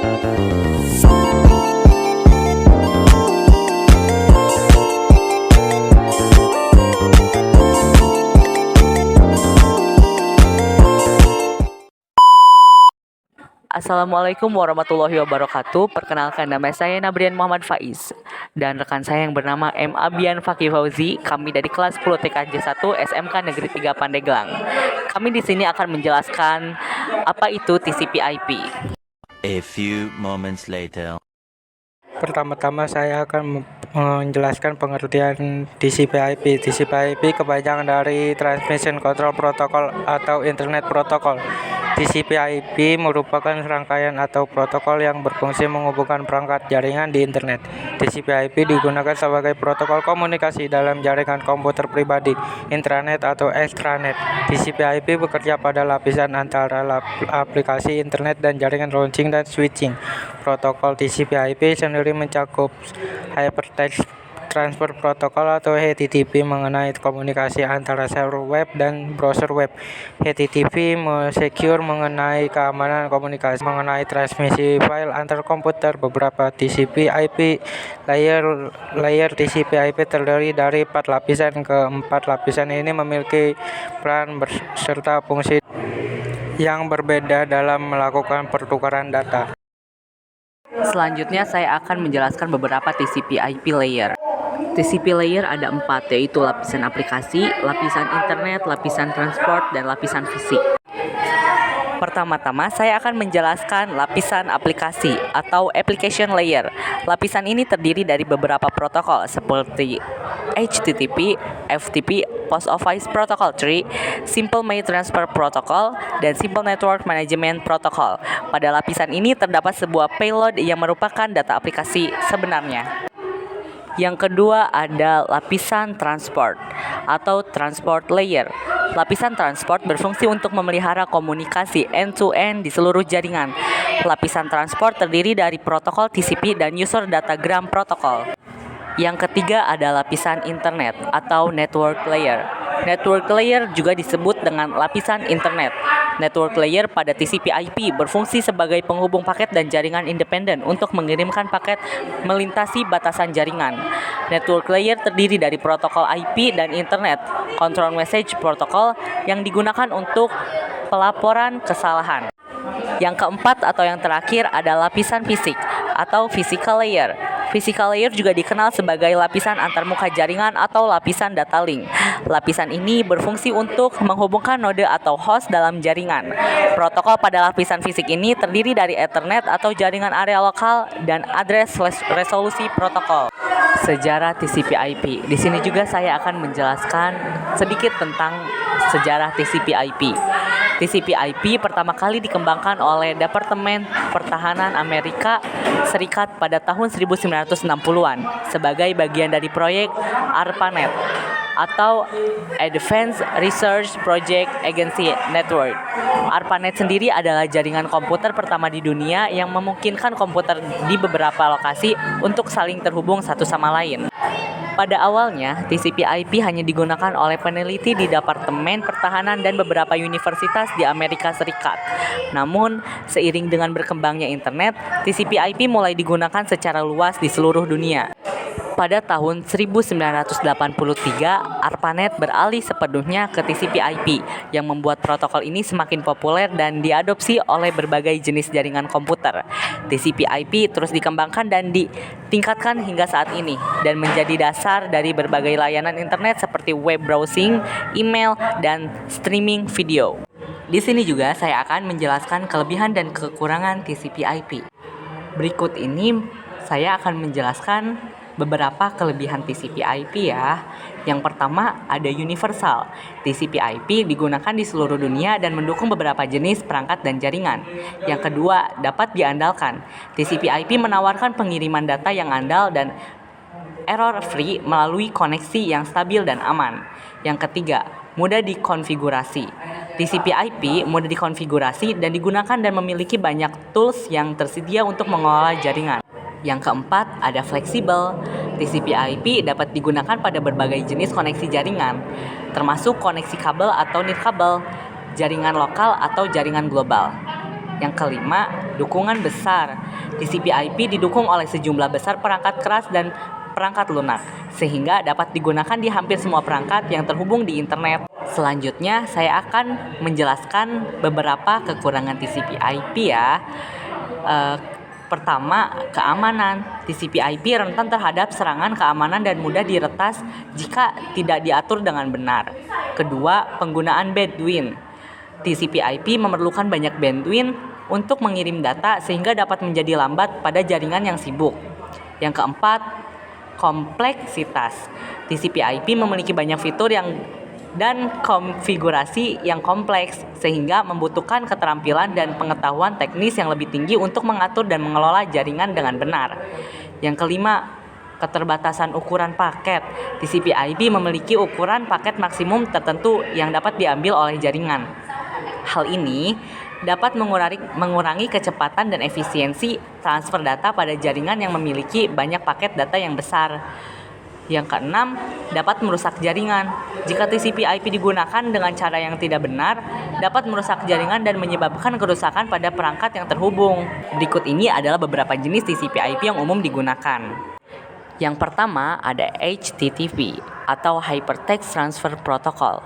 Assalamualaikum warahmatullahi wabarakatuh. Perkenalkan, nama saya Nabrian Muhammad Faiz dan rekan saya yang bernama M. Abian Fakih Fauzi. Kami dari kelas 10 TKJ 1 SMK Negeri 3 Pandeglang. Kami di sini akan menjelaskan apa itu TCP/IP. A few moments later. Pertama-tama saya akan menjelaskan pengertian TCP/IP. TCP/IP kepanjangan dari Transmission Control Protocol atau Internet Protocol. TCP/IP merupakan rangkaian atau protokol yang berfungsi menghubungkan perangkat jaringan di internet. TCP/IP digunakan sebagai protokol komunikasi dalam jaringan komputer pribadi, intranet atau extranet. TCP/IP bekerja pada lapisan antara aplikasi internet dan jaringan routing dan switching. Protokol TCP/IP sendiri mencakup Hypertext Transfer Protocol atau HTTP mengenai komunikasi antara server web dan browser web. HTTP secure mengenai keamanan komunikasi, mengenai transmisi file antar komputer. Beberapa TCP/IP layer TCP/IP terdiri dari 4 lapisan. Keempat lapisan ini memiliki peran serta fungsi yang berbeda dalam melakukan pertukaran data. Selanjutnya saya akan menjelaskan beberapa TCP/IP layer. TCP layer ada 4, yaitu lapisan aplikasi, lapisan internet, lapisan transport, dan lapisan fisik. Pertama-tama saya akan menjelaskan lapisan aplikasi atau application layer. Lapisan ini terdiri dari beberapa protokol seperti HTTP, FTP, Post Office Protocol Tree, Simple Mail Transfer Protocol, dan Simple Network Management Protocol. Pada lapisan ini terdapat sebuah payload yang merupakan data aplikasi sebenarnya. Yang kedua ada lapisan transport atau transport layer. Lapisan transport berfungsi untuk memelihara komunikasi end-to-end di seluruh jaringan. Lapisan transport terdiri dari protokol TCP dan user datagram protokol. Yang ketiga ada lapisan internet atau network layer. Network layer juga disebut dengan lapisan internet. Network layer pada TCP/IP berfungsi sebagai penghubung paket dan jaringan independen untuk mengirimkan paket melintasi batasan jaringan. Network layer terdiri dari protokol IP dan internet, control message protocol yang digunakan untuk pelaporan kesalahan. Yang keempat atau yang terakhir ada lapisan fisik atau physical layer. Physical layer juga dikenal sebagai lapisan antarmuka jaringan atau lapisan data link. Lapisan ini berfungsi untuk menghubungkan node atau host dalam jaringan. Protokol pada lapisan fisik ini terdiri dari Ethernet atau jaringan area lokal dan address resolusi protokol. Sejarah TCP/IP. Di sini juga saya akan menjelaskan sedikit tentang sejarah TCP/IP. TCP/IP pertama kali dikembangkan oleh Departemen Pertahanan Amerika Serikat pada tahun 1960-an sebagai bagian dari proyek ARPANET atau Advanced Research Project Agency Network. ARPANET sendiri adalah jaringan komputer pertama di dunia yang memungkinkan komputer di beberapa lokasi untuk saling terhubung satu sama lain. Pada awalnya, TCP/IP hanya digunakan oleh peneliti di Departemen Pertahanan dan beberapa universitas di Amerika Serikat. Namun, seiring dengan berkembangnya internet, TCP/IP mulai digunakan secara luas di seluruh dunia. Pada tahun 1983, ARPANET beralih sepenuhnya ke TCP/IP yang membuat protokol ini semakin populer dan diadopsi oleh berbagai jenis jaringan komputer. TCP/IP terus dikembangkan dan ditingkatkan hingga saat ini dan menjadi dasar dari berbagai layanan internet seperti web browsing, email, dan streaming video. Di sini juga saya akan menjelaskan kelebihan dan kekurangan TCP/IP. Berikut ini saya akan menjelaskan beberapa kelebihan TCP/IP ya. Yang pertama ada universal. TCP/IP digunakan di seluruh dunia dan mendukung beberapa jenis perangkat dan jaringan. Yang kedua dapat diandalkan. TCP/IP menawarkan pengiriman data yang andal dan error free melalui koneksi yang stabil dan aman. Yang ketiga mudah dikonfigurasi. TCP/IP mudah dikonfigurasi dan digunakan dan memiliki banyak tools yang tersedia untuk mengelola jaringan. Yang keempat, ada fleksibel. TCP/IP dapat digunakan pada berbagai jenis koneksi jaringan, termasuk koneksi kabel atau nirkabel, jaringan lokal atau jaringan global. Yang kelima, Dukungan besar. TCP/IP didukung oleh sejumlah besar perangkat keras dan perangkat lunak, sehingga dapat digunakan di hampir semua perangkat yang terhubung di internet. Selanjutnya, saya akan menjelaskan beberapa kekurangan TCP/IP ya. Pertama, keamanan. TCP/IP rentan terhadap serangan keamanan dan mudah diretas jika tidak diatur dengan benar. Kedua, penggunaan bandwidth. TCP/IP memerlukan banyak bandwidth untuk mengirim data sehingga dapat menjadi lambat pada jaringan yang sibuk. Yang keempat, kompleksitas. TCP/IP memiliki banyak fitur dan konfigurasi yang kompleks sehingga membutuhkan keterampilan dan pengetahuan teknis yang lebih tinggi untuk mengatur dan mengelola jaringan dengan benar. Yang kelima, keterbatasan ukuran paket. TCP/IP memiliki ukuran paket maksimum tertentu yang dapat diambil oleh jaringan. Hal ini dapat mengurangi kecepatan dan efisiensi transfer data pada jaringan yang memiliki banyak paket data yang besar. Yang keenam, dapat merusak jaringan. Jika TCP/IP digunakan dengan cara yang tidak benar, dapat merusak jaringan dan menyebabkan kerusakan pada perangkat yang terhubung. Berikut ini adalah beberapa jenis TCP/IP yang umum digunakan. Yang pertama ada HTTP atau Hypertext Transfer Protocol.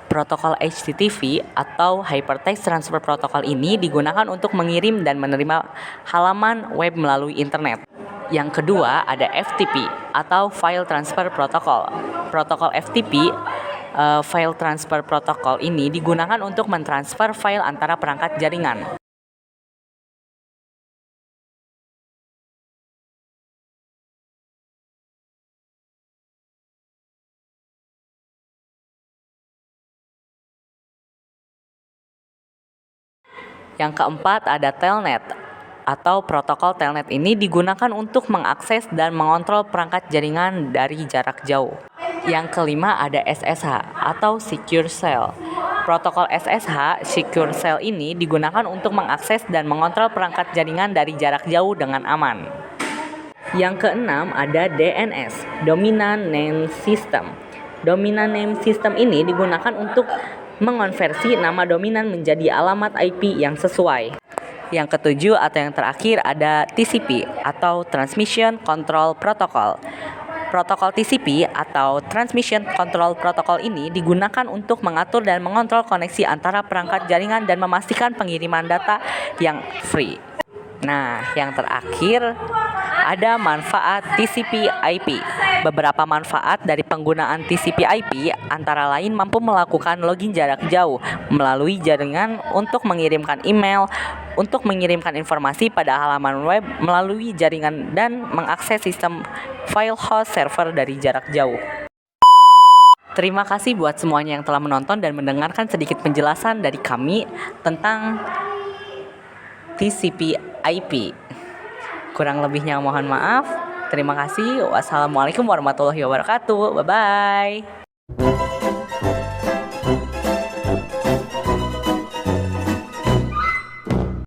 Protokol HTTP atau Hypertext Transfer Protocol ini digunakan untuk mengirim dan menerima halaman web melalui internet. Yang kedua ada FTP atau File Transfer Protocol. Protokol FTP File Transfer Protocol ini digunakan untuk mentransfer file antara perangkat jaringan. Yang keempat ada Telnet atau protokol Telnet ini digunakan untuk mengakses dan mengontrol perangkat jaringan dari jarak jauh. Yang kelima ada SSH atau Secure Shell. Protokol SSH Secure Shell ini digunakan untuk mengakses dan mengontrol perangkat jaringan dari jarak jauh dengan aman. Yang keenam ada DNS, Dominant Name System. Dominant Name System ini digunakan untuk mengonversi nama dominan menjadi alamat IP yang sesuai. Yang ketujuh atau yang terakhir ada TCP atau Transmission Control Protocol. Protokol TCP atau Transmission Control Protocol ini digunakan untuk mengatur dan mengontrol koneksi antara perangkat jaringan dan memastikan pengiriman data yang free. Nah, yang terakhir ada manfaat TCP/IP. Beberapa manfaat dari penggunaan TCP/IP antara lain mampu melakukan login jarak jauh melalui jaringan untuk mengirimkan email, untuk mengirimkan informasi pada halaman web melalui jaringan dan mengakses sistem file host server dari jarak jauh. Terima kasih buat semuanya yang telah menonton dan mendengarkan sedikit penjelasan dari kami tentang TCP/IP. Kurang lebihnya mohon maaf. Terima kasih. Wassalamualaikum warahmatullahi wabarakatuh. Bye-bye.